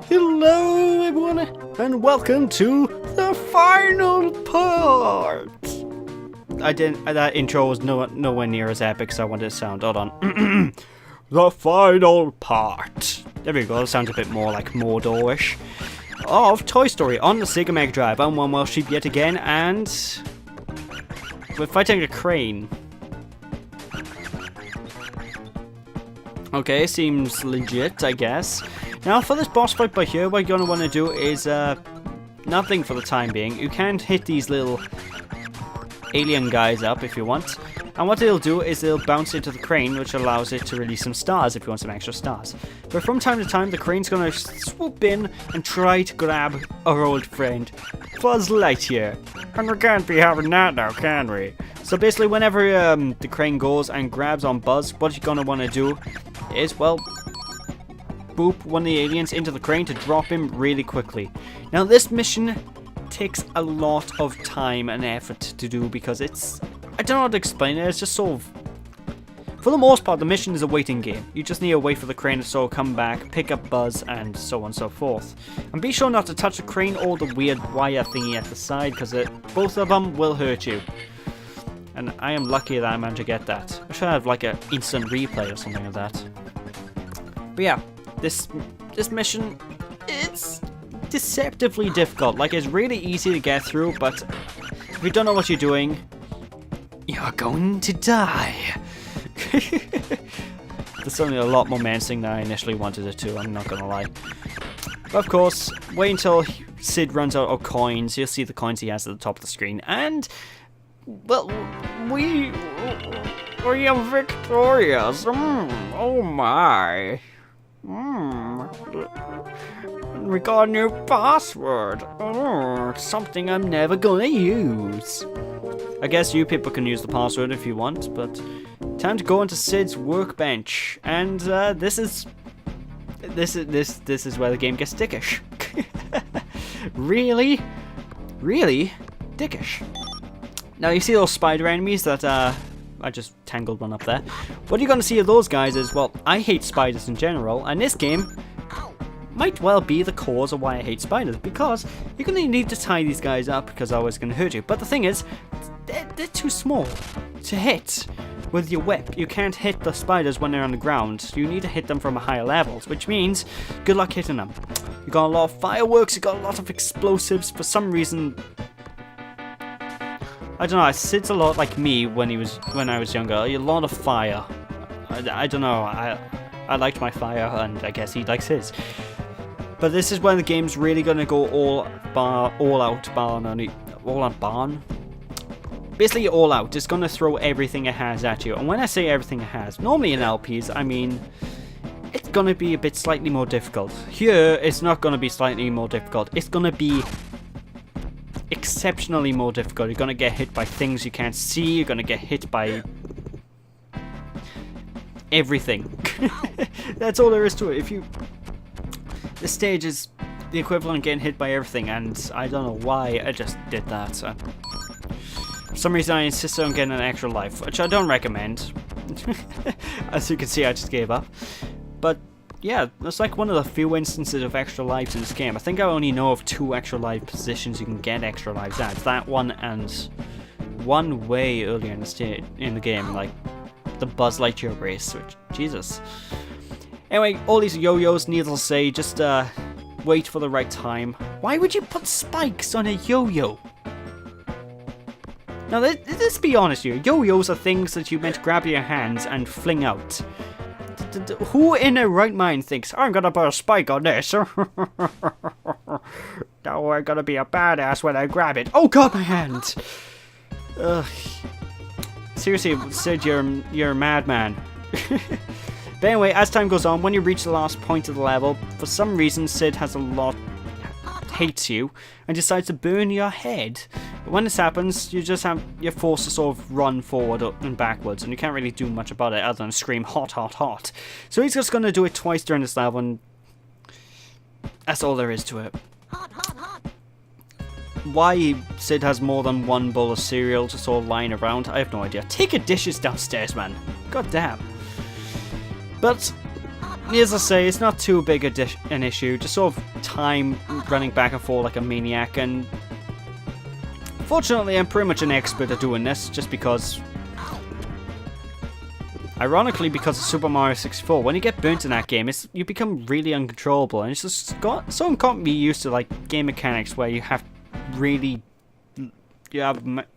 Hello everyone, and welcome to the final part! That intro was nowhere near as epic as I wanted to sound. Hold on. The final part. There we go, it sounds a bit more like Mordor-ish. Of Toy Story on the Sega Mega Drive. I'm one Welsh Sheep yet again, and we're fighting a crane. Okay, seems legit, I guess. Now, for this boss fight by here, what you're going to want to do is nothing for the time being. You can hit these little alien guys up if you want. And what they'll do is they'll bounce into the crane, which allows it to release some stars if you want some extra stars. But from time to time, the crane's going to swoop in and try to grab our old friend, Buzz Lightyear. And we can't be having that now, can we? So basically, whenever the crane goes and grabs on Buzz, what you're going to want to do is, well, boop one of the aliens into the crane to drop him really quickly. Now, this mission takes a lot of time and effort to do because it's... I don't know how to explain it, it's just sort of... For the most part, the mission is a waiting game. You just need to wait for the crane to sort of come back, pick up Buzz, and so on and so forth. And be sure not to touch the crane or the weird wire thingy at the side, because both of them will hurt you. And I am lucky that I managed to get that. I should have like an instant replay or something like that. But yeah, this mission, it's deceptively difficult. Like, it's really easy to get through, but if you don't know what you're doing, you're going to die. There's certainly a lot more menacing than I initially wanted it to, I'm not gonna lie. But of course, wait until Sid runs out of coins. You'll see the coins he has at the top of the screen, and well, we are victorious. Oh my. We got a new password. Something I'm never gonna use. I guess you people can use the password if you want, but time to go into Sid's workbench, and this is where the game gets dickish. Really dickish. Now you see those spider enemies that I just tangled one up there. What you're going to see of those guys is, well, I hate spiders in general, and this game might well be the cause of why I hate spiders, because you're going to need to tie these guys up because otherwise it's going to hurt you. But the thing is, they're too small to hit with your whip. You can't hit the spiders when they're on the ground. You need to hit them from higher levels, which means good luck hitting them. You got a lot of fireworks, you got a lot of explosives. For some reason, I don't know, Sid's a lot like me when I was younger. A lot of fire. I don't know, I liked my fire, and I guess he likes his. But this is when the game's really gonna go all out. Basically all out. It's gonna throw everything it has at you. And when I say everything it has, normally in LPs, I mean, it's gonna be a bit slightly more difficult. Here, it's not gonna be slightly more difficult. It's gonna be exceptionally more difficult. You're gonna get hit by things you can't see. You're gonna get hit by everything. That's all there is to it. This stage is the equivalent of getting hit by everything, and I don't know why I just did that. For some reason I insisted on getting an extra life, which I don't recommend. As you can see, I just gave up. But yeah, that's like one of the few instances of extra lives in this game. I think I only know of 2 extra life positions you can get extra lives at. That one and one way earlier in the game, like the Buzz Lightyear race, which, Jesus. Anyway, all these yo-yos, needless to say, just wait for the right time. Why would you put spikes on a yo-yo? Now, let's be honest here. Yo-yos are things that you meant to grab your hands and fling out. Who in their right mind thinks, I'm gonna put a spike on this? Now I'm gonna be a badass when I grab it. Oh god, my hand! Ugh. Seriously, Sid, you're a madman. But anyway, as time goes on, when you reach the last point of the level, for some reason Sid hates you and decides to burn your head. But when this happens, you're forced to sort of run forward and backwards, and you can't really do much about it other than scream hot, hot, hot. So he's just going to do it twice during this level, and that's all there is to it. Hot, hot, hot. Why Sid has more than one bowl of cereal just all lying around, I have no idea. Take your dishes downstairs, man. God damn. But as I say, it's not too big an issue. Just sort of time running back and forth like a maniac. And fortunately, I'm pretty much an expert at doing this, just because... Ironically, because of Super Mario 64, when you get burnt in that game, you become really uncontrollable, and it's just someone can't be used to like game mechanics where you have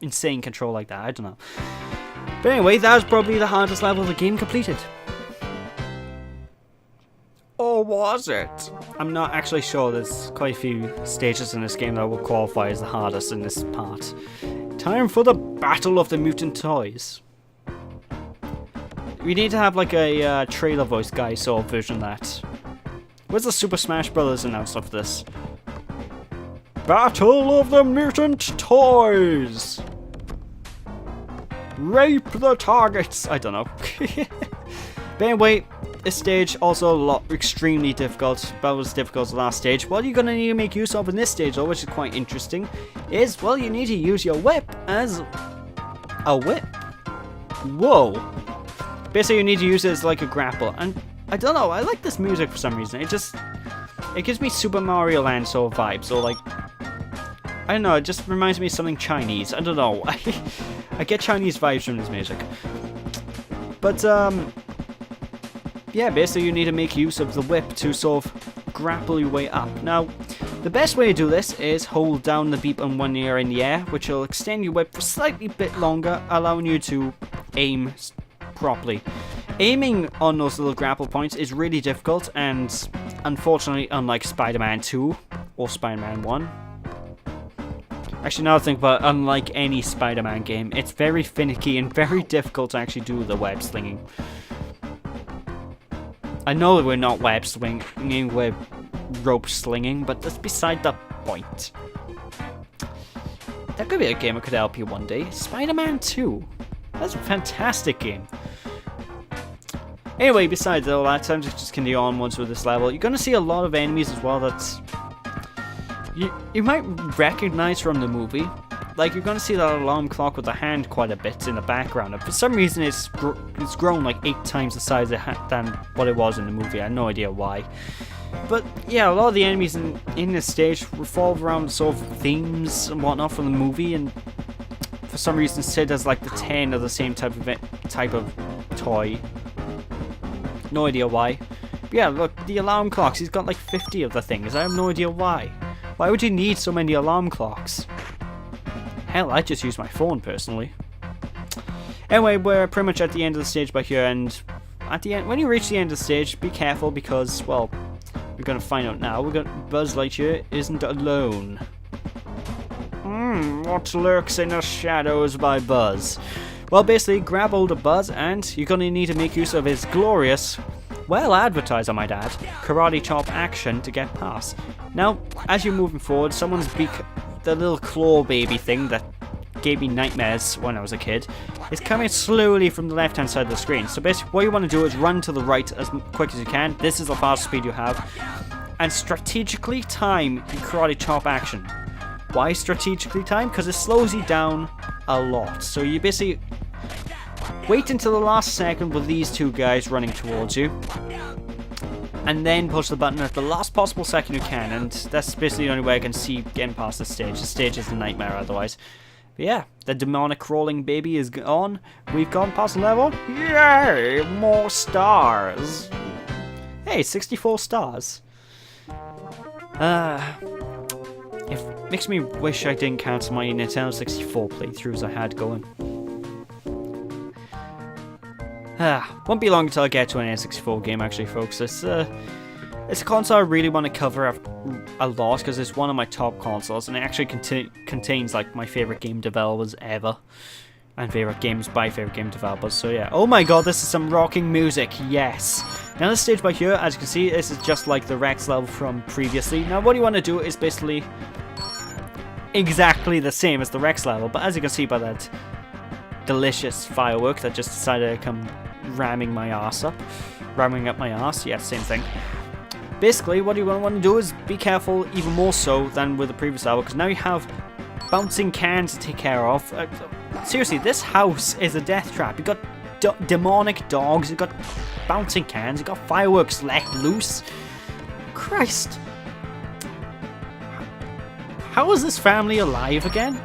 insane control like that. I don't know. But anyway, that was probably the hardest level of the game completed. Or was it? I'm not actually sure. There's quite a few stages in this game that will qualify as the hardest in this part. Time for the Battle of the Mutant Toys. We need to have like a trailer voice guy sort of version of that. Where's the Super Smash Brothers announcer for this? Battle of the Mutant Toys! Rape the targets! I don't know. But anyway, this stage also extremely difficult. About as difficult as the last stage. What you're going to need to make use of in this stage though, which is quite interesting, is, well, you need to use your whip as a whip. Whoa. Basically, you need to use it as like a grapple, and I don't know, I like this music for some reason. It gives me Super Mario Land sort of vibes, or like, I don't know, it just reminds me of something Chinese. I don't know, I get Chinese vibes from this music. But, yeah, basically you need to make use of the whip to sort of grapple your way up. Now, the best way to do this is hold down the beep button when you're in the air, which will extend your whip for slightly bit longer, allowing you to aim properly. Aiming on those little grapple points is really difficult, and unfortunately, unlike Spider-Man 2 or Spider-Man 1, actually now I think about it, unlike any Spider-Man game, it's very finicky and very difficult to actually do the web slinging. I know that we're not web slinging, we're rope slinging, but that's beside the point. That could be a game that could help you one day. Spider-Man 2. That's a fantastic game. Anyway, besides all that, time to just continue onwards with this level. You're going to see a lot of enemies as well that you might recognize from the movie. Like, you're going to see that alarm clock with the hand quite a bit in the background. And for some reason, it's grown like 8 times the size than what it was in the movie. I have no idea why. But yeah, a lot of the enemies in this stage revolve around sort of themes and whatnot from the movie, and for some reason Sid has like the 10 of the same type of toy. No idea why. But yeah, look, the alarm clocks, he's got like 50 of the things. I have no idea why. Why would you need so many alarm clocks? Hell, I just use my phone personally. Anyway, we're pretty much at the end of the stage by here, and at the end, when you reach the end of the stage, be careful because, well, we're going to find out now. Buzz Lightyear isn't alone. What lurks in the shadows by Buzz? Well, basically, grab hold of Buzz, and you're going to need to make use of his glorious, well advertised, I might add, karate chop action to get past. Now, as you're moving forward, the little claw baby thing that gave me nightmares when I was a kid, is coming slowly from the left-hand side of the screen. So basically, what you want to do is run to the right as quick as you can. This is the fastest speed you have, and strategically time your karate chop action. Why strategically time? Because it slows you down a lot. So you basically wait until the last second with these two guys running towards you, and then push the button at the last possible second you can, and that's basically the only way I can see getting past this stage. The stage is a nightmare otherwise. But yeah, the demonic crawling baby is gone. We've gone past the level. Yay! More stars! Hey, 64 stars. It makes me wish I didn't cancel my Nintendo 64 playthroughs I had going. Won't be long until I get to an N64 game, actually, folks. It's a console I really want to cover a lot because it's one of my top consoles, and it actually contains like my favorite game developers ever, and favorite games by favorite game developers. So yeah. Oh my god, this is some rocking music. Yes. Now this stage by here, as you can see, this is just like the Rex level from previously. Now what you want to do is basically exactly the same as the Rex level, but as you can see by that delicious firework that just decided to come ramming up my ass. Yeah, same thing. Basically, what you want to do is be careful even more so than with the previous level, because now you have bouncing cans to take care of. Seriously, this house is a death trap. You've got demonic dogs, you've got bouncing cans, you got fireworks let loose. Christ. How is this family alive again?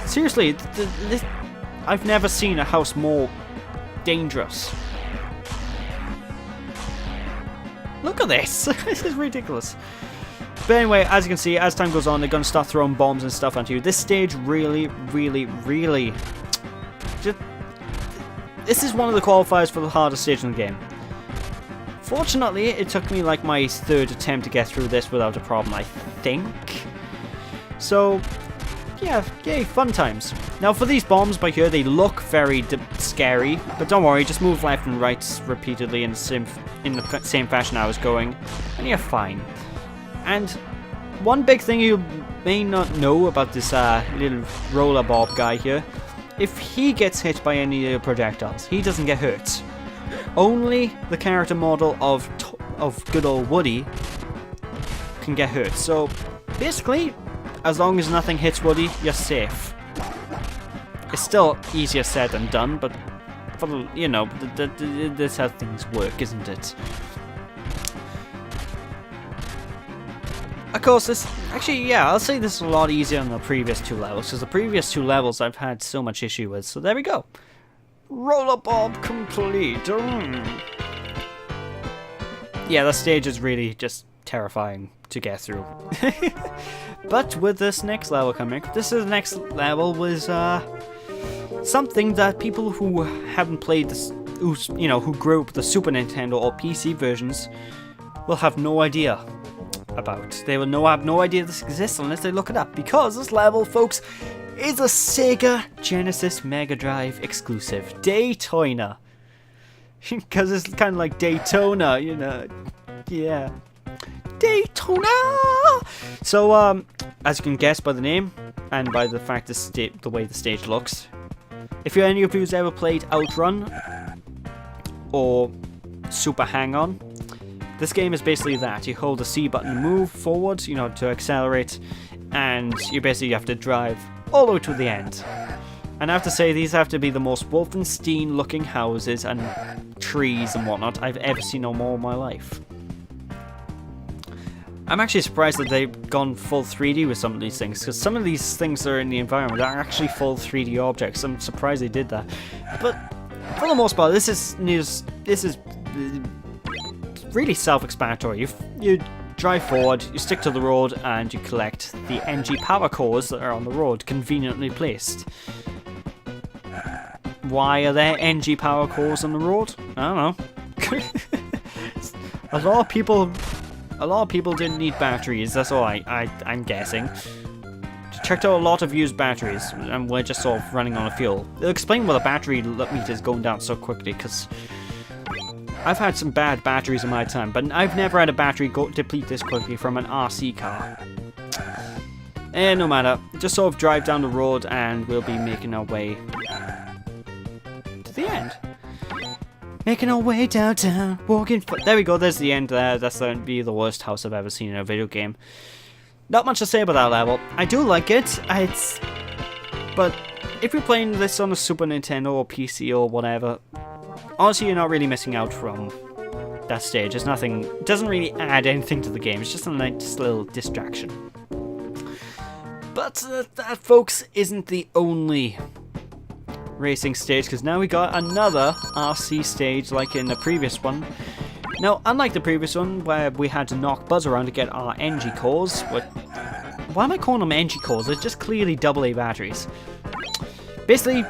Seriously, I've never seen a house more dangerous. Look at this. This is ridiculous. But anyway, as you can see, as time goes on, they're going to start throwing bombs and stuff onto you. This stage really... This is one of the qualifiers for the hardest stage in the game. Fortunately, it took me like my third attempt to get through this without a problem, I think. So, yeah, yay, fun times. Now for these bombs by here, they look very scary, but don't worry, just move left and right repeatedly in the same fashion I was going, and you're fine. And one big thing you may not know about this little roller bob guy here, if he gets hit by any of the projectiles, he doesn't get hurt. Only the character model of good old Woody can get hurt. So basically, as long as nothing hits Woody, you're safe. It's still easier said than done, but for the, you know, that's how things work, isn't it? Of course, this... Actually, yeah, I'll say this is a lot easier than the previous two levels, because the previous two levels I've had so much issue with, so there we go. Roller Bob complete. Yeah, the stage is really just terrifying to get through. But with this next level coming, this next level was something that people who haven't played this, who grew up with the Super Nintendo or PC versions, will have no idea about. They will have no idea this exists unless they look it up, because this level, folks, is a Sega Genesis Mega Drive exclusive, Daytona. Because it's kind of like Daytona, you know. Yeah. Daytona! So, as you can guess by the name, and by the fact the way the stage looks, if any of you have ever played Outrun, or Super Hang-On, this game is basically that. You hold the C button to move forward, to accelerate, and you basically have to drive all the way to the end. And I have to say, these have to be the most Wolfenstein looking houses and trees and whatnot I've ever seen in all my life. I'm actually surprised that they've gone full 3D with some of these things, because some of these things that are in the environment are actually full 3D objects. I'm surprised they did that. But for the most part, this is really self-explanatory. You drive forward, you stick to the road, and you collect the NG power cores that are on the road, conveniently placed. Why are there NG power cores on the road? I don't know. A lot of people didn't need batteries, that's all I'm guessing. Checked out a lot of used batteries, and we're just sort of running on a fuel. It'll explain why the battery meter is going down so quickly, because I've had some bad batteries in my time, but I've never had a battery deplete this quickly from an RC car. And no matter, just sort of drive down the road and we'll be making our way to the end. Making our way downtown, walking... There we go, there's the end there. That's going to be the worst house I've ever seen in a video game. Not much to say about that level. I do like it, but if you're playing this on a Super Nintendo or PC or whatever, honestly, you're not really missing out from that stage. There's nothing, it doesn't really add anything to the game. It's just a nice little distraction. But that, folks, isn't the only racing stage, because now we got another RC stage like in the previous one. Now, unlike the previous one where we had to knock Buzz around to get our NG cores, why am I calling them NG cores? They're just clearly AA batteries. Basically,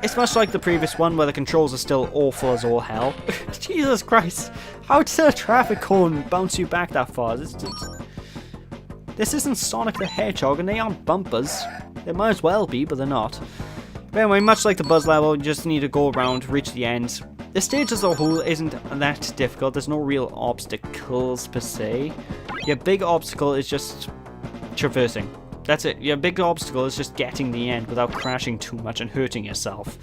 it's much like the previous one where the controls are still awful as all hell. Jesus Christ, how does a traffic cone bounce you back that far? This isn't Sonic the Hedgehog and they aren't bumpers. They might as well be, but they're not. But anyway, much like the Buzz level, you just need to go around, reach the end. The stage as a whole isn't that difficult. There's no real obstacles per se. Your big obstacle is just traversing. That's it. Your big obstacle is just getting the end without crashing too much and hurting yourself.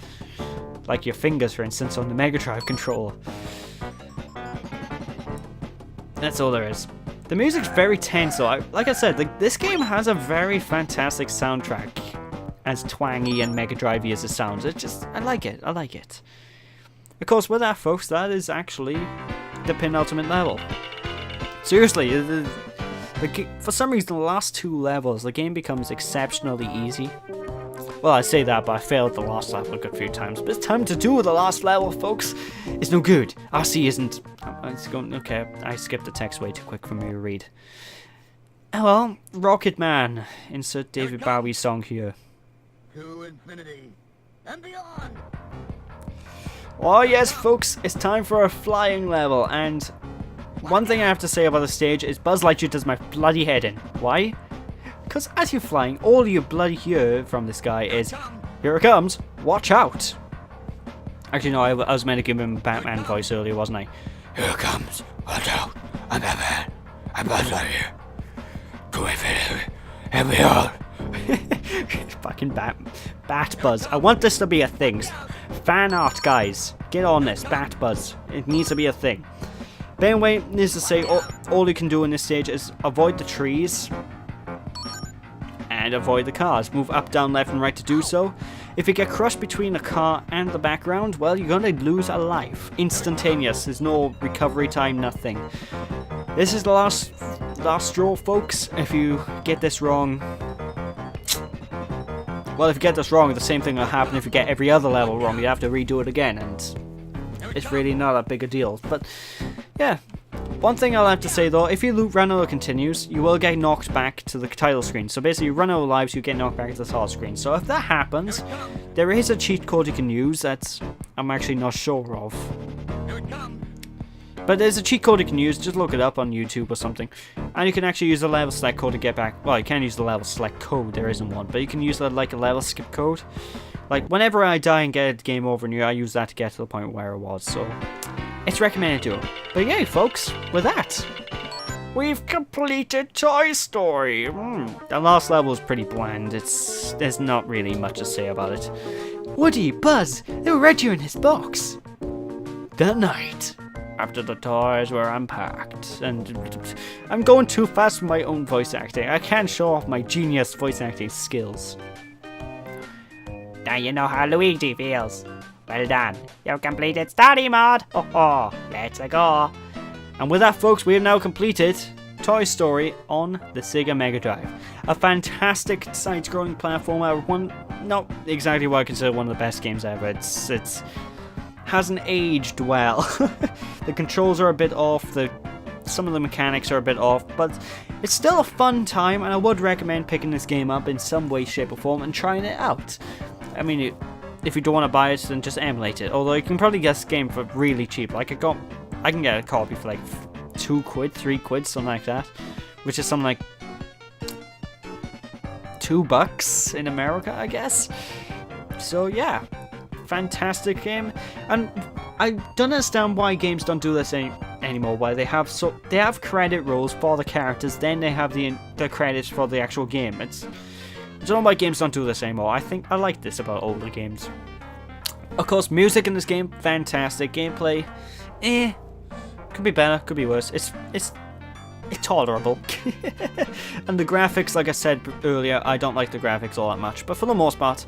Like your fingers, for instance, on the Mega Drive controller. That's all there is. The music's very tense, though. Like I said, this game has a very fantastic soundtrack. As twangy and Mega Drive-y as it sounds. I like it. Of course, with that, folks, that is actually the penultimate level. Seriously, for some reason, the last 2 levels, the game becomes exceptionally easy. Well, I say that, but I failed the last level a good few times. But it's time to do the last level, folks. It's no good. RC isn't... Okay, I skipped the text way too quick for me to read. Oh well, Rocket Man. Insert David Bowie song here. To infinity and beyond. Oh yes, folks, it's time for a flying level, and one thing I have to say about the stage is Buzz Lightyear does my bloody head in. Why? Because as you're flying, all you bloody hear from this guy is, "Here it comes, watch out." Actually no, I was meant to give him a Batman voice earlier, wasn't I? "Here it comes, watch out, I'm Batman, I'm Buzz Lightyear. To infinity and beyond." Fucking Bat Buzz. I want this to be a thing. Fan art, guys. Get on this. Bat Buzz. It needs to be a thing. But anyway, needless to say, all you can do in this stage is avoid the trees and avoid the cars. Move up, down, left, and right to do so. If you get crushed between a car and the background, well, you're gonna lose a life. Instantaneous. There's no recovery time, nothing. This is the last straw, folks. If you get this wrong... Well, if you get this wrong, the same thing will happen if you get every other level wrong. You have to redo it again, and it's really not that big a deal. But, yeah. One thing I'll have to say, though, if your run out continues, you will get knocked back to the title screen. So basically, you run out of lives, you get knocked back to the title screen. So if that happens, there is a cheat code you can use that I'm actually not sure of. But there's a cheat code you can use, just look it up on YouTube or something. And you can actually use the level select code to get back. Well, you can't use the level select code, there isn't one. But you can use like a level skip code. Like, whenever I die and get a game over new, I use that to get to the point where I was. So, it's recommended to. But yeah, folks, with that, we've completed Toy Story. The last level is pretty bland. There's not really much to say about it. Woody, Buzz, they were right here in his box. That night, after the toys were unpacked, and I'm going too fast for my own voice acting. I can't show off my genius voice acting skills. Now you know how Luigi feels. Well done. You've completed study mode. Oh, let's go. And with that, folks, we have now completed Toy Story on the Sega Mega Drive. A fantastic side-scrolling platformer. Not exactly what I consider one of the best games ever. It's hasn't aged well. The controls are a bit off, some of the mechanics are a bit off, but it's still a fun time, and I would recommend picking this game up in some way, shape or form and trying it out. I mean, if you don't want to buy it, then just emulate it, although you can probably get this game for really cheap. Like, I can get a copy for like 2 quid, 3 quid, something like that, which is something like $2 in America, I guess. So yeah, fantastic game, and I don't understand why games don't do this anymore. Why they have credit rolls for the characters, then they have the credits for the actual game. I don't know why games don't do this anymore. I like this about older games. Of course, music in this game, fantastic. Gameplay, could be better, could be worse. It's tolerable. And the graphics, like I said earlier, I don't like the graphics all that much, but for the most part,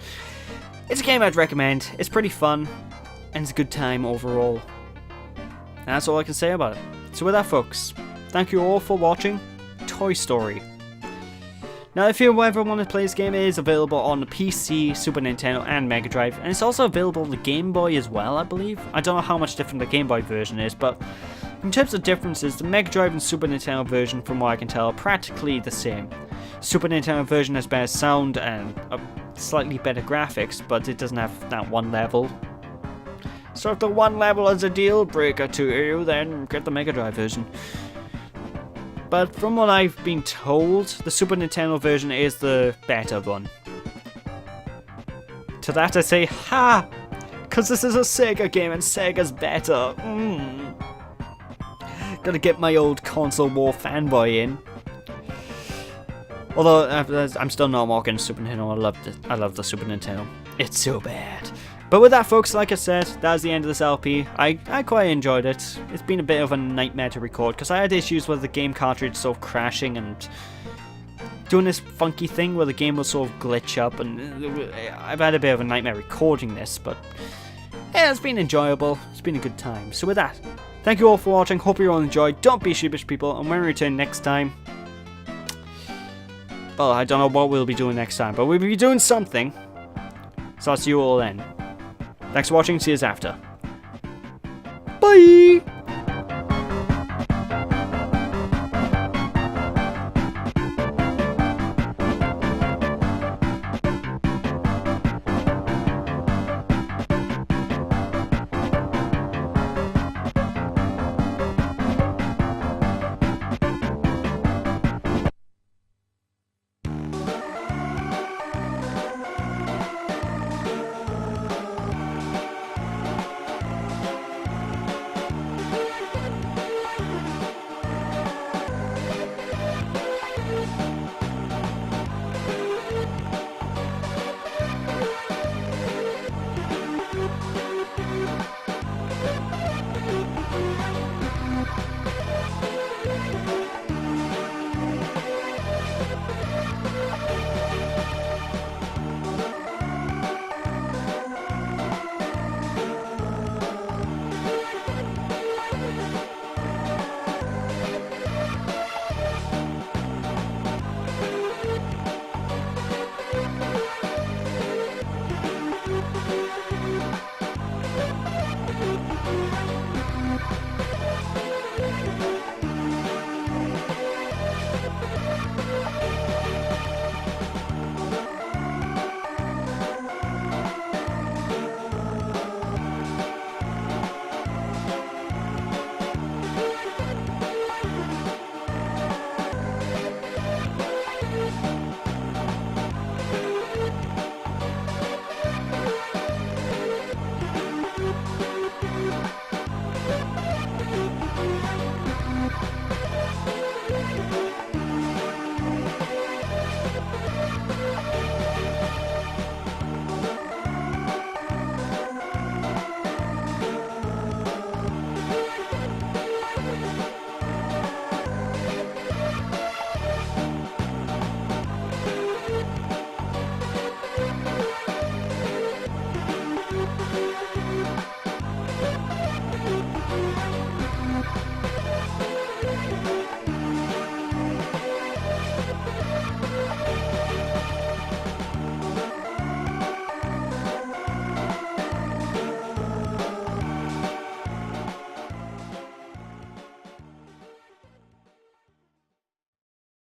it's a game I'd recommend. It's pretty fun, and it's a good time overall. And that's all I can say about it. So with that, folks, thank you all for watching Toy Story. Now, if you ever want to play this game, it is available on the PC, Super Nintendo, and Mega Drive, and it's also available on the Game Boy as well, I believe. I don't know how much different the Game Boy version is, but in terms of differences, the Mega Drive and Super Nintendo version, from what I can tell, are practically the same. Super Nintendo version has better sound and slightly better graphics, but it doesn't have that one level. So if the one level is a deal breaker to you, then get the Mega Drive version. But from what I've been told, the Super Nintendo version is the better one. To that I say, ha! Because this is a Sega game and Sega's better. Gotta get my old console war fanboy in. Although, I'm still not mocking Super Nintendo, I love the Super Nintendo. It's so bad. But with that, folks, like I said, that's the end of this LP. I quite enjoyed it. It's been a bit of a nightmare to record, because I had issues with the game cartridge sort of crashing and doing this funky thing where the game will sort of glitch up, and I've had a bit of a nightmare recording this, but yeah, it's been enjoyable. It's been a good time. So with that, thank you all for watching. Hope you all enjoyed. Don't be sheepish, people. And when we return next time, well, I don't know what we'll be doing next time, but we'll be doing something. So I'll see you all then. Thanks for watching. See you after. Bye!